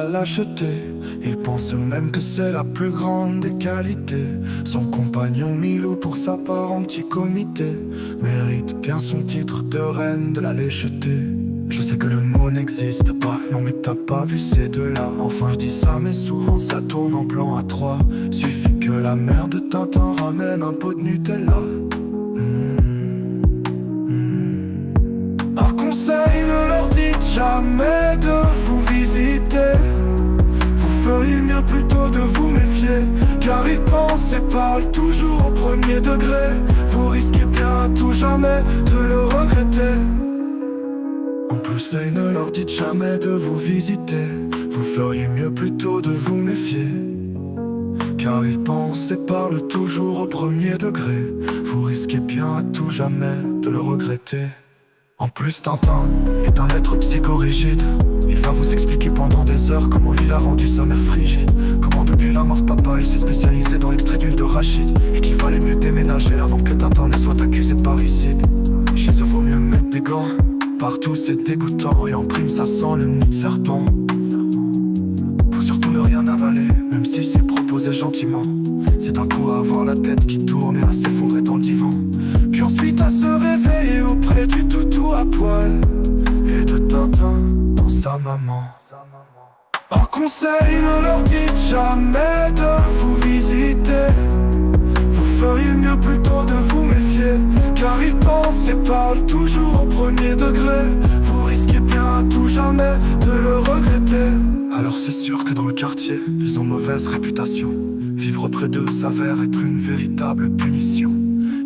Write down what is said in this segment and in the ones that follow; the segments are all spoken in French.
lâcheté. Il pense même que c'est la plus grande des qualités. Son compagnon Milou, pour sa part en petit comité, mérite bien son titre de reine de la lâcheté. Je sais que le mot n'existe pas, non mais t'as pas vu ces deux-là. Enfin je dis ça mais souvent ça tourne en plan à 3. Suffit que la mère de Tintin ramène un pot de Nutella. Par conseil, ne leur dites jamais de vous visiter. Vous feriez mieux plutôt de vous méfier, car ils pensent et parlent toujours au premier degré. Vous risquez bien à tout jamais de le regretter. En plus, et ne leur dites jamais de vous visiter. Vous feriez mieux plutôt de vous méfier, car ils pensent et parlent toujours au premier degré. Vous risquez bien à tout jamais de le regretter. En plus, Tintin est un être psychorigide. Il va vous expliquer pendant des heures comment il a rendu sa mère frigide. Comment depuis la mort de papa il s'est spécialisé dans l'extrait d'huile de rachid, et qu'il fallait mieux déménager avant que Tintin ne soit accusé de parricide. Chez eux vaut mieux mettre des gants, partout c'est dégoûtant, et en prime ça sent le nid de serpent. Faut surtout ne rien avaler, même si c'est proposé gentiment. C'est un coup à avoir la tête qui tourne et à s'effondrer dans le divan. Puis ensuite à se réveiller auprès du toutou à poil et de Tintin dans sa maman. Par conseil, ne leur dites jamais de vous visiter. Vous feriez mieux plutôt de vous méfier, car ils pensent et parlent toujours au premier degré. Vous risquez bien à tout jamais de le regretter. Alors c'est sûr que dans le quartier, ils ont mauvaise réputation. Vivre près d'eux s'avère être une véritable punition.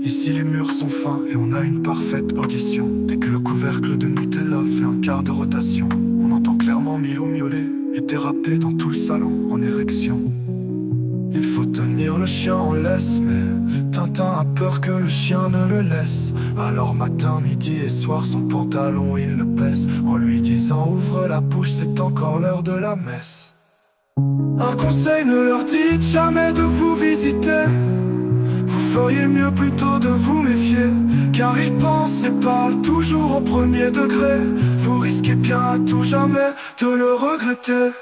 Ici les murs sont fins et on a une parfaite audition. Dès que le couvercle de Nutella fait un quart de rotation, on entend clairement Milou miauler et déraper dans tout le salon en érection. Il faut tenir le chien en laisse, mais Tintin a peur que le chien ne le laisse. Alors matin, midi et soir, son pantalon il le baisse, en lui disant ouvre la bouche, c'est encore l'heure de la messe. Un conseil, ne leur dites jamais de vous visiter. Vous feriez mieux plutôt de vous méfier, car ils pensent et parlent toujours au premier degré. Vous risquez bien à tout jamais de le regretter.